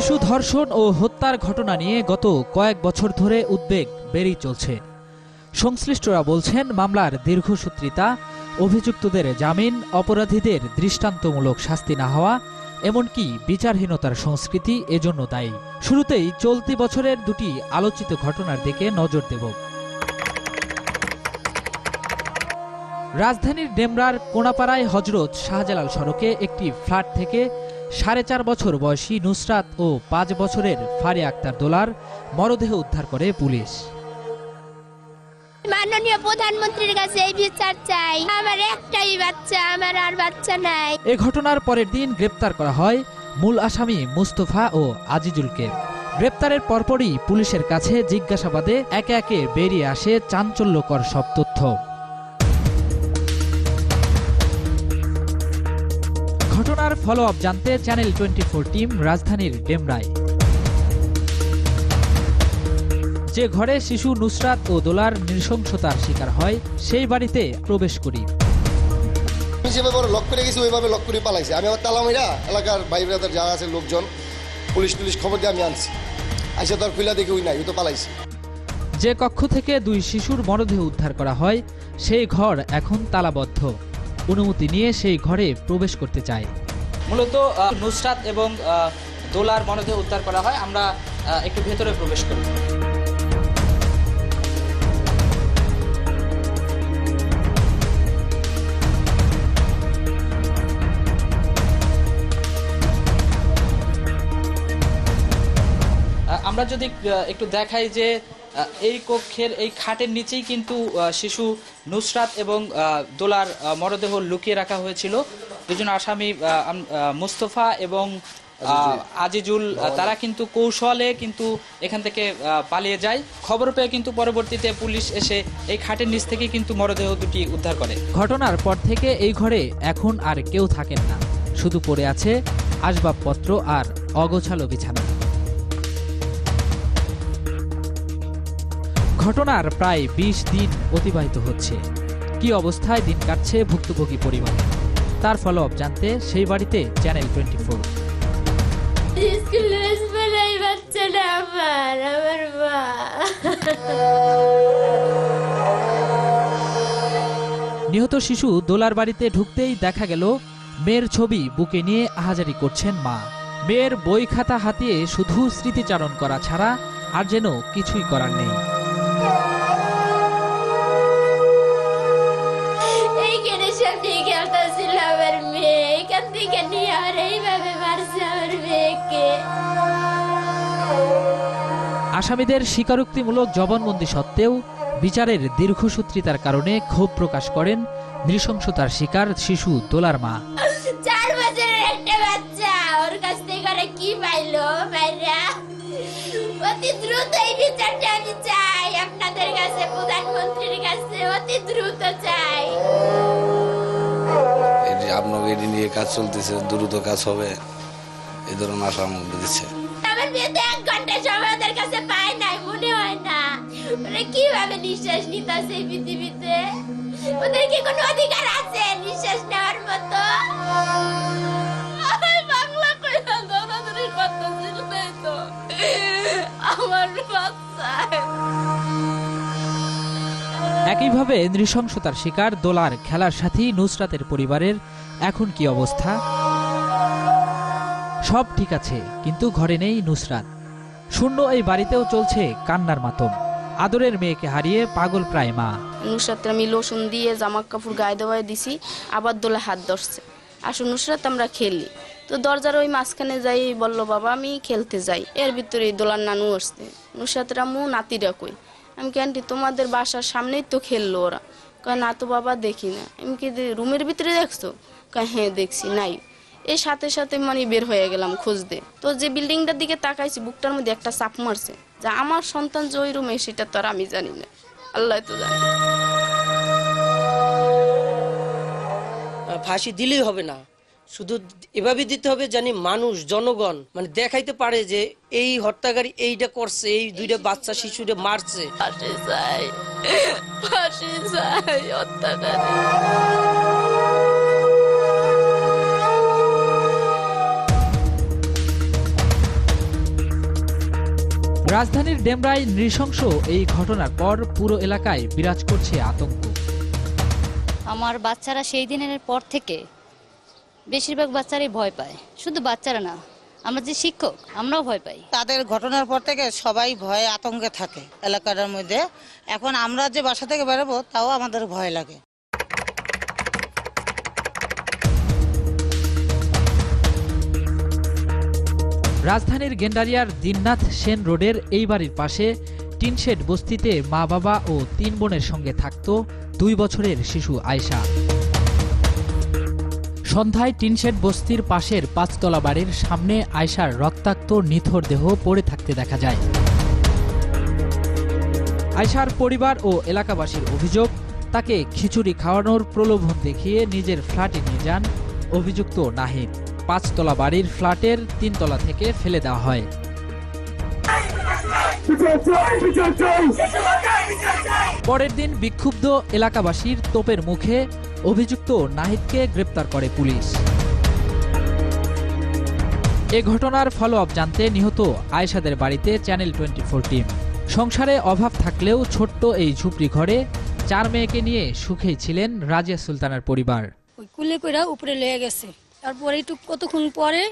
শিশু ধর্ষণ ও হত্যার ঘটনা নিয়ে গত কয়েক বছর ধরে উদ্বেগ বেড়েই চলছে। সংশ্লিষ্টরা বলছেন, মামলার দীর্ঘসূত্রিতা, অভিযুক্তদের জামিন, অপরাধীদের দৃষ্টান্তমূলক শাস্তি না হওয়া, এমনকি বিচারহীনতার সংস্কৃতি এজন্য দায়ী। শুরুতেই চলতি বছরের দুটি আলোচিত ঘটনার দিকে নজর দেব। রাজধানীর ডেমরার কোনাপাড়ায় হজরত শাহজালাল সড়কে একটি ফ্ল্যাট থেকে 4.5 বছর বয়সী নুসরাত ও 5 বছরের ফারিয়া আক্তার দোলার মরদেহ উদ্ধার করে পুলিশ। মাননীয় প্রধানমন্ত্রীর কাছে এই বিচার চাই, আমার একটাই বাচ্চা, আমার আর বাচ্চা নাই। এ ঘটনার পরের দিন গ্রেপ্তার করা হয় মূল আসামি মুস্তফা ও আজিজুলকে। গ্রেপ্তারের পরপরই পুলিশের কাছে জিজ্ঞাসাবাদে একে একে বেরিয়ে আসে চাঞ্চল্যকর সব তথ্য। ঘটনার ফলো আপ জানতে চ্যানেল 24 টিম রাজধানীর ডেমরায়। যে ঘরে শিশু নুসরাত ও দোলার নৃশংসতার শিকার হয় সেই বাড়িতে প্রবেশ করি। যেভাবে লক করে গেছি ওইভাবে লক করে পালাইছে। আমি আমার তালামাইরা এলাকার ভাই ব্রাদার যারা আছে লোকজন পুলিশ খবর দিয়ে আমি আনছি, আইসা তোর খুলা দেখে ওই নাই, ও তো পালাইছে। যে কক্ষ থেকে 2 শিশুর মরদেহ উদ্ধার করা হয় সেই ঘর এখন তালাবদ্ধ। অনুমতি নিয়ে সেই ঘরে প্রবেশ করতে চায়। মূলত নুসরাত এবং দোলার মরদেহ উদ্ধার করা হয়। আমরা একটু ভেতরে প্রবেশ করি। আমরা যদি একটু দেখাই যে এই কক্ষের এই খাটের নিচেই কিন্তু শিশু নুসরাত এবং দোলার মরদেহ লুকিয়ে রাখা হয়েছিল। দুজন আসামি মুস্তফা এবং আজিজুল তারা কিন্তু কৌশলে কিন্তু এখান থেকে পালিয়ে যায়। খবর পেয়ে কিন্তু পরবর্তীতে পুলিশ এসে এই খাটের নিচ থেকে কিন্তু মরদেহ দুটি উদ্ধার করে। ঘটনার পর থেকে এই ঘরে এখন আর কেউ থাকেন না, শুধু পড়ে আছে আসবাবপত্র আর অগোছালো বিছানা। ঘটনার প্রায় 20 দিন অতিবাহিত হচ্ছে। কি অবস্থায় দিন কাটছে ভুক্তভোগী পরিবার, তার ফলো আপ জানতে সেই বাড়িতে চ্যানেল 24। নিহত শিশু দোলার বাড়িতে ঢুকতেই দেখা গেল মেয়ের ছবি বুকে নিয়ে আহাজারি করছেন মা। মেয়ের বই খাতা হাতিয়ে শুধু স্মৃতিচারণ করা ছাড়া আর যেন কিছুই করার নেই। আসামিদের স্বীকারোক্তিমূলক জবানবন্দি সত্ত্বেও বিচারের দীর্ঘসূত্রিতার কারণে ক্ষোভ প্রকাশ করেন নৃশংসতার শিকার শিশু দোলার মা। 4 বছরের একটা বাচ্চা, ওর কাছ থেকে ওরা কি পাইলো ভাইরা? অতি দ্রুত এই বিচারটা আমি চাই আপনাদের কাছে, প্রধানমন্ত্রীর কাছে অতি দ্রুত চাই। আপনাকে এটি নিয়ে কাজ চলতেছে, দ্রুত কাজ হবে এই ধরনের আশা আমাকে দিচ্ছে। আমার বিয়েতে 1 ঘন্টা সময় ওদের কাছে পায় নাই, মনে হয় না ওরা কিভাবে নিঃশ্বাস নিতেছে এই পৃথিবীতে? ওদের কি কোনো অধিকার আছে নিঃশ্বাস নেওয়ার মতো? বাংলা কইলা দৌড়াদৌড়ি করতেছিল তো আমার বাচ্চা। একইভাবে নৃশংসতার শিকার দোলার খেলার সাথী নুসরাতের পরিবারের এখন কি অবস্থা? সব ঠিক আছে, কিন্তু ঘরে নেই নুসরাত। শূন্য এই বাড়িতেও চলছে কান্নার মাতম। আদরের মেয়েকে হারিয়ে পাগল প্রায় মা। নুসরাত আমি লোশন দিয়ে জামা কাপড় গায়ে দেওয়ায় দিছি, আবার দোলা হাত ধরছে, আসো নুসরাত আমরা খেলি। তো দরজার ওই মাঝখানে যাই, বললো বাবা আমি খেলতে যাই। এর ভিতরে দোলার নানু আসছে, নুসরাতের আম্মু নাতিরা কই? আমি কি আন্টি তোমাদের বাসার সামনেই তো খেললো ওরা। কয় না তো বাবা দেখি না। আমি কি রুমের ভিতরে দেখছো? কয় হ্যাঁ দেখছি নাই। এই সাথে সাথে মানে বের হয়ে গেলাম খুঁজতে। তো যে বিল্ডিংটার দিকে তাকাইছি বুকটার মধ্যে একটা চাপ মারছে। যা আমার সন্তান যে ওই রুমে সেটা তো আর আমি জানি না, আল্লাহ তো জানে। ফাঁসি দিলেই হবে না, শুধু এভাবে দিতে হবে জানি মানুষ জনগণ মানে দেখাইতে পারে যে এই হত্যাকারী এইটা করছে, এই 2টা বাচ্চা শিশুরে মারছে। ফাঁসি চাই, ফাঁসি চাই হত্যাকারী। রাজধানীর ডেমরায় নৃশংস এই ঘটনার পর পুরো এলাকায় বিরাজ করছে আতঙ্ক। আমার বাচ্চারা সেই দিনের পর থেকে বেশিরভাগ বাচ্চারাই ভয় পায়, শুধু বাচ্চারা না, আমরা যে শিক্ষক আমরাও ভয় পাই। তাদের ঘটনার পর থেকে সবাই ভয়ে আতঙ্কে থাকে এলাকাটার মধ্যে। এখন আমরা যে বাসা থেকে বেরোবো তাও আমাদের ভয় লাগে। রাজধানীর গেন্ডারিয়ার দীননাথ সেন রোডের এই বাড়ির পাশে টিনশেড বস্তিতে মা বাবা ও 3 বোনের সঙ্গে থাকত 2 বছরের শিশু আয়েশা। সন্ধ্যায় টিনশেড বস্তির পাশের 5তলা বাড়ির সামনে আয়েশার রক্তাক্ত নিথর দেহ পড়ে থাকতে দেখা যায়। আয়েশার পরিবার ও এলাকাবাসীর অভিযোগ, তাকে খিচুড়ি খাওয়ানোর প্রলোভন দেখিয়ে নিজের ফ্ল্যাটে নিয়ে যান অভিযুক্ত নাহিদ। 5তলা বাড়ির ফ্ল্যাটের 3 তলা থেকে ফেলে দেওয়া হয়। পরের দিন বিক্ষুব্ধ এলাকাবাসীর তোপের মুখে অভিযুক্ত নাহিদকে গ্রেপ্তার করে পুলিশ। এ ঘটনার ফলো আপ জানতে নিহত আয়েশাদের বাড়িতে চ্যানেল 24 টিম। সংসারে অভাব থাকলেও ছোট্ট এই ঝুপড়ি ঘরে 4 মেয়েকে নিয়ে সুখেই ছিলেন রাজিয়া সুলতানার পরিবার। ওই কুলে কইরা উপরে লেগে গেছে, তারপরে একটু কতক্ষণ পরে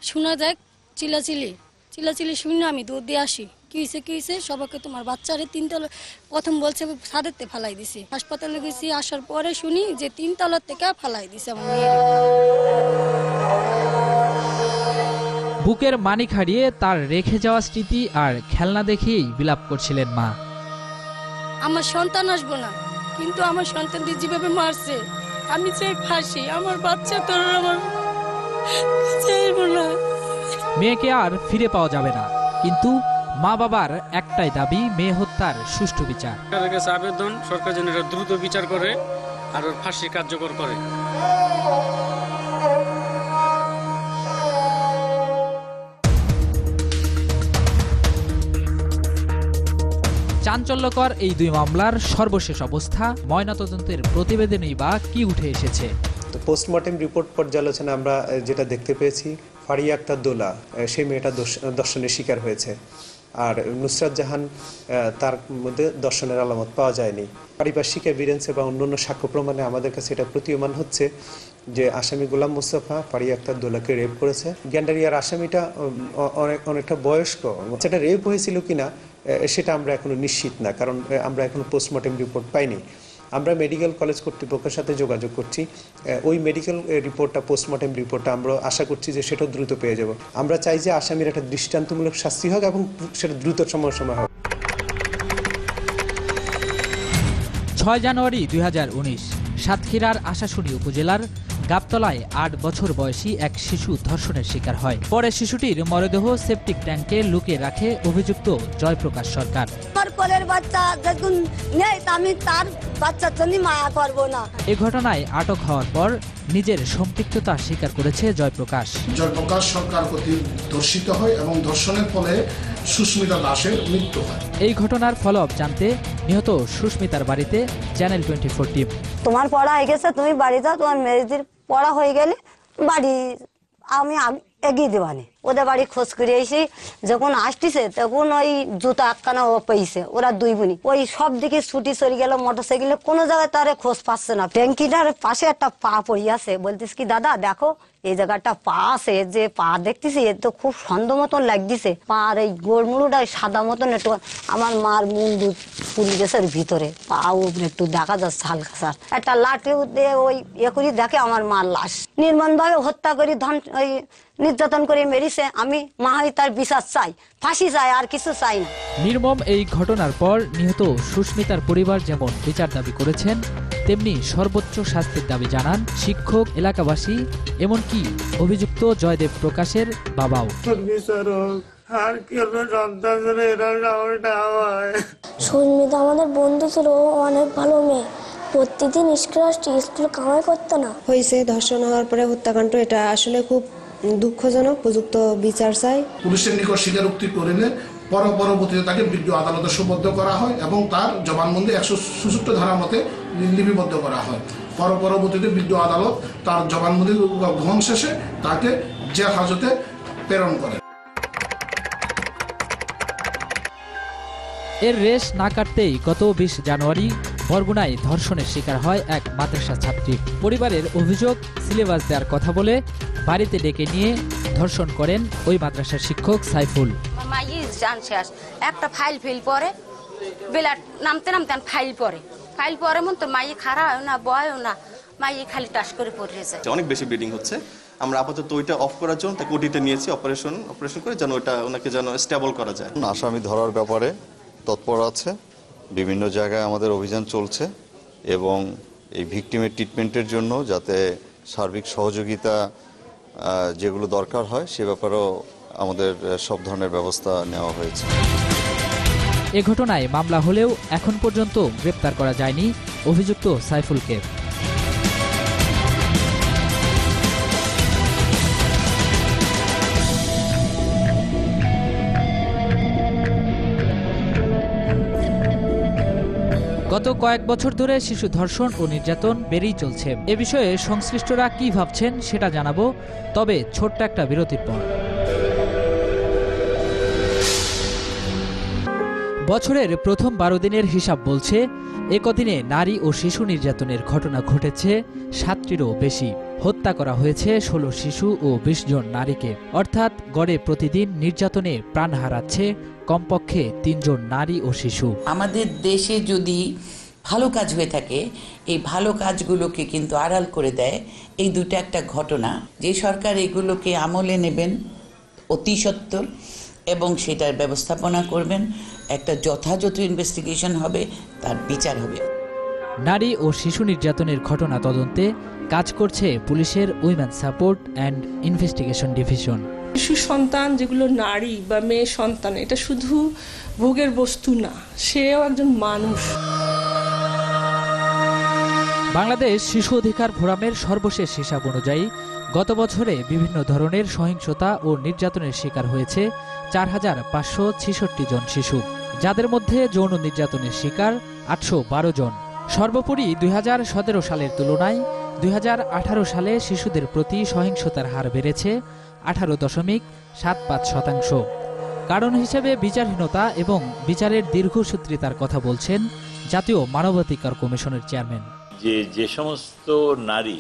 শোনা যায় চিল্লাচিল্লি শুনে আমি দৌড় দিয়ে আসি। কি হয়েছে সবাইকে, তোমার বাচ্চারে 3 তলা, প্রথম বলছে ছাদেরতে ফালাই দিছে। হাসপাতালে গেছি, আসার পরে শুনি যে 3 তলার থেকে ফালাই দিছে আমার মেয়ের। বুকের মানিক হারিয়ে তার রেখে যাওয়া স্মৃতি আর খেলনা দেখেই বিলাপ করছিলেন মা। আমার সন্তান আসবো না, কিন্তু আমার সন্তানকে যেভাবে মারছে আমি চাই ফাঁসি। আমার বাচ্চা তোর আমার চাইবো না। মেয়েকে আর ফিরে পাওয়া যাবে না, কিন্তু মা বাবার একটাই দাবি, মেয়ে হত্যার সুষ্ঠু বিচার। সরকারের কাছে আবেদন, সরকার যেন এটা দ্রুত বিচার করে আর ওর ফাঁসি কার্যকর করে। চাঞ্চল্যকর এই 2 মামলার সর্বশেষ অবস্থা, ময়নাতদন্তের প্রতিবেদনেই বা কি উঠে এসেছে। তো পোস্টমর্টেম রিপোর্ট পর্যালোচনা আমরা যেটা দেখতে পেয়েছি, ফারিয়া আক্তার দোলা সেই মেয়েটা দর্শনের শিকার হয়েছে, আর নুসরাত জাহান তার মধ্যে দর্শনের আলামত পাওয়া যায়নি। পারিপার্শ্বিক এভিডেন্সে বা অন্যান্য সাক্ষ্য প্রমাণে আমাদের কাছে এটা প্রতীয়মান হচ্ছে যে আসামি গোলাম মোস্তফা ফারিয়া আক্তার দোলাকে রেপ করেছে। গ্যান্ডারিয়ার আসামিটা অনেকটা বয়স্ক, সেটা রেপ হয়েছিল কিনা সেটা আমরা এখনো নিশ্চিত না, কারণ আমরা এখনো পোস্টমর্টেম রিপোর্ট পাইনি। আমরা মেডিকেল কলেজ কর্তৃপক্ষের সাথে যোগাযোগ করছি, ওই মেডিকেল রিপোর্টটা, পোস্টমর্টেম রিপোর্টটা আমরা আশা করছি যে সেটাও দ্রুত পেয়ে যাব। আমরা চাই যে আসামির একটা দৃষ্টান্তমূলক শাস্তি হোক এবং সেটা দ্রুত সময় হোক। 6 জানুয়ারি 2019 সাতক্ষীরার আশাশুনি উপজেলার গাবতলায় 8 বছর বয়সী এক শিশু ধর্ষণের শিকার হয়। পরে শিশুটির মরদেহ সেপটিক ট্যাঙ্কে লুকিয়ে রাখে অভিযুক্ত জয়প্রকাশ সরকার। আমার কোলের বাচ্চা দেখুন নেই, আমি তার বাচ্চার জন্য মায়া করব না। এ ঘটনায় আটক হওয়ার পর নিজের সম্পৃক্ততা স্বীকার করেছে জয়প্রকাশ। জয়প্রকাশ সরকার কর্তৃক ধর্ষিত হয় এবং ধর্ষণের ফলে সুস্মিতা দাসের মৃত্যু হয়। এই ঘটনার ফলো আপ জানতে নিহত সুস্মিতার বাড়িতে চ্যানেল 24 টিম। তোমার পড়া হয়ে গেছে, তুমি বাড়ি যাও, তোমার মেয়েদের পড়া হয়ে গেলে বাড়ি আমি এগিয়ে দেবানি। ওদের বাড়ি খোঁজ করে এসে যখন আসতেছে তখন ওই জুতা একখানা ও পেয়েছে, ওরা 2 বোনই। ওই সব দিকে ছুটি চলে গেল, মোটরসাইকেলে কোনো জায়গায় তারে খোঁজ পাচ্ছে না। ট্যাঙ্কিটার পাশে একটা পা পড়ে আছে, বলতিস কি দাদা দেখো এই জায়গাটা পা আছে, যে পা দেখতেছি এর তো খুব সন্দেহ মতন লাগতেছে, পার এই গোড়মুড়োটা সাদা মতন একটু। আমার মার মুন্ডু ফুলে গেছে ভিতরে, পাও একটু দেখা যাচ্ছে হালকা সার। একটা লাঠি দিয়ে ওই করে দেখে আমার মার লাশ নির্মম ভাবে হত্যা করে ওই নির্যাতন করে মেরেছে। আমি মা হয়ে তার বিচার চাই, ফাঁসি চাই, আর কিছু চাই না। নির্মম এই ঘটনার পর নিহত সুস্মিতার পরিবার যেমন বিচার দাবি করেছেন, তেমনি সর্বোচ্চ শাস্তির দাবি জানান শিক্ষক, এলাকাবাসী, এমনকি অভিযুক্ত জয়দেব প্রকাশের বাবাও। সুস্মিতা আমাদের বন্ধু ছিল, অনেক ভালো মেয়ে, প্রতিদিন স্কুলে কামাই করতো না। হয়েছে ধর্ষণ হওয়ার পরে হত্যাকাণ্ড, এটা আসলে খুব দুঃখজনক, উপযুক্ত বিচার চাই। পুলিশের নিকট স্বীকারোক্তি করিলে পরবর্তীতে তাকে বিজ্ঞ আদালতে সোপর্দ করা হয় এবং তার জবানবন্দি 166 ধারা মতে লিপিবদ্ধ করা হয়। পরবর্তীতে বিজ্ঞ আদালত তার জবানবন্দি গ্রহণ শেষে তাকে জেল হাজতে প্রেরণ করে। এর রেশ না কাটতেই গত 20 জানুয়ারি বরগুনায় ধর্ষণের শিকার হয় এক মাদ্রাসা ছাত্রী। পরিবারের অভিযোগ, সিলেবাস দেওয়ার কথা বলে বাড়িতে ডেকে নিয়ে ধর্ষণ করেন ওই মাদ্রাসার শিক্ষক সাইফুল। একটা ফাইল পরে বেলা নামতে ফাইল পরে মন তো মাই খারাপ হয় না, বয় না, মাই খালি টাস করে পড়ে যায়। অনেক বেশি ব্লিডিং হচ্ছে, আমরা আপাতত ওইটা অফ করার জন্য তাকে ওটিতে নিয়েছি, অপারেশন করে যেন ওনাকে স্টেবল করা যায়। আসামি ধরার ব্যাপারে তৎপর আছে, বিভিন্ন জায়গায় আমাদের অভিযান চলছে এবং এই ভিকটিমের ট্রিটমেন্টের জন্য যাতে সার্বিক সহযোগিতা যেগুলো দরকার হয় সে ব্যাপারেও আমাদের সব ধরনের ব্যবস্থা নেওয়া হয়েছে। এ ঘটনায় মামলা হলেও এখন পর্যন্ত গ্রেপ্তার করা যায়নি অভিযুক্ত সাইফুলকে। গত কয়েক বছর ধরে শিশু ধর্ষণ ও নির্যাতন বেড়েই চলছে। এ বিষয়ে সংশ্লিষ্টরা কি ভাবছেন সেটা জানাবো, তবে ছোট্ট একটা বিরতির পর। বছরের প্রথম 12 দিনের হিসাব বলছে একদিনে নারী ও শিশু নির্যাতনের ঘটনা ঘটেছে 7টিরও বেশি। হত্যা করা হয়েছে 16 শিশু ও 20 জন নারীকে, অর্থাৎ গড়ে প্রতিদিন নির্যাতনে প্রাণ হারাচ্ছে কমপক্ষে 3 জন নারী ও শিশু। আমাদের দেশে যদি ভালো কাজ হয়ে থাকে, এই ভালো কাজগুলোকে কিন্তু আড়াল করে দেয় এই দুটো একটা ঘটনা। যে সরকার এগুলোকে আমলে নেবেন অতি সত্বর এবং সেটার ব্যবস্থাপনা করবেন, একটা যথাযথ ইনভেস্টিগেশন হবে, তার বিচার হবে। নারী ও শিশু নির্যাতনের ঘটনা তদন্তে কাজ করছে পুলিশের women support and investigation division. শিশু সন্তান যেগুলো নারী বা মেয়ে সন্তান, এটা শুধু ভোগের বস্তু না, সেও একজন মানুষ। বাংলাদেশ শিশু অধিকার ফোরামের সর্বশেষ হিসাব অনুযায়ী গত বছরে বিভিন্ন ধরনের সহিংসতা ও নির্যাতনের শিকার হয়েছে 4566 জন শিশু, যাদের মধ্যে যৌন নির্যাতনের শিকার 812 জন। সর্বোপরি 2017 সালের তুলনায় 2018 সালে শিশুদের প্রতি সহিংসতার হার বেড়েছে 18.75%। কারণ হিসেবে বিচারহীনতা এবং বিচারের দীর্ঘসূত্রিতার কথা বলছেন জাতীয় মানবাধিকার কমিশনের চেয়ারম্যান। যে সমস্ত নারী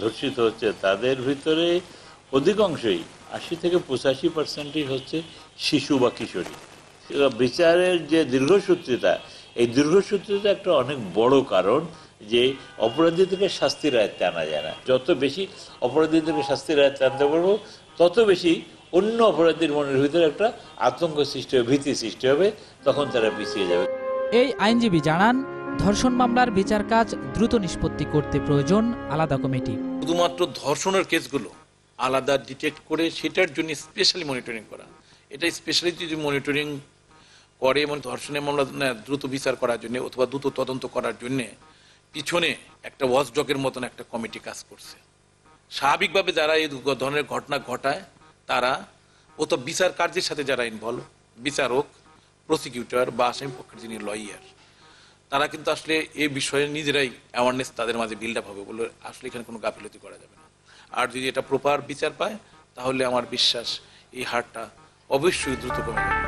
ধর্ষিত হচ্ছে তাদের ভিতরে অধিকাংশই 80 থেকে 85% হচ্ছে শিশু বা কিশোরী। বিচারের যে দীর্ঘসূত্রিতা, এই দীর্ঘসূত্রিতা একটা অনেক বড় কারণ যে অপরাধীদেরকে শাস্তির আয়ত্তে আনা যায় না। যত বেশি অপরাধীদেরকে শাস্তির আয়ত্তে আনতে পারবো, তত বেশি অন্য অপরাধীর মনের ভিতরে একটা আতঙ্ক সৃষ্টি হবে, ভীতি সৃষ্টি হবে, তখন তারা পিছিয়ে যাবে। এই আইনজীবী জানান, ধর্ষণ মামলার বিচার কাজ দ্রুত নিষ্পত্তি করতে প্রয়োজন আলাদা কমিটি। শুধুমাত্র ধর্ষণের কেসগুলো আলাদা ডিটেক্ট করে সেটার জন্য স্পেশালি মনিটরিং করা, এটা স্পেশালি যদি মনিটরিং করে এবং ধর্ষণের মামলা দ্রুত বিচার করার জন্য অথবা দ্রুত তদন্ত করার জন্য পিছনে একটা ওয়াচডগের মতন একটা কমিটি কাজ করছে। স্বাভাবিকভাবে যারা এই ধরনের ঘটনা ঘটায় তারা অথবা বিচার কার্যের সাথে যারা ইনভলভ, বিচারক, প্রসিকিউটর বা আসামি পক্ষের যিনি লয়ার, তারা কিন্তু আসলে এই বিষয়ে নিজেরাই অ্যাওয়ারনেস তাদের মাঝে বিল্ড আপ হবে বলে আসলে এখানে কোনো গাফিলতি করা যাবে না। আর যদি এটা প্রপার বিচার পায় তাহলে আমার বিশ্বাস এই হারটা অবশ্যই দ্রুত কমে যাবে।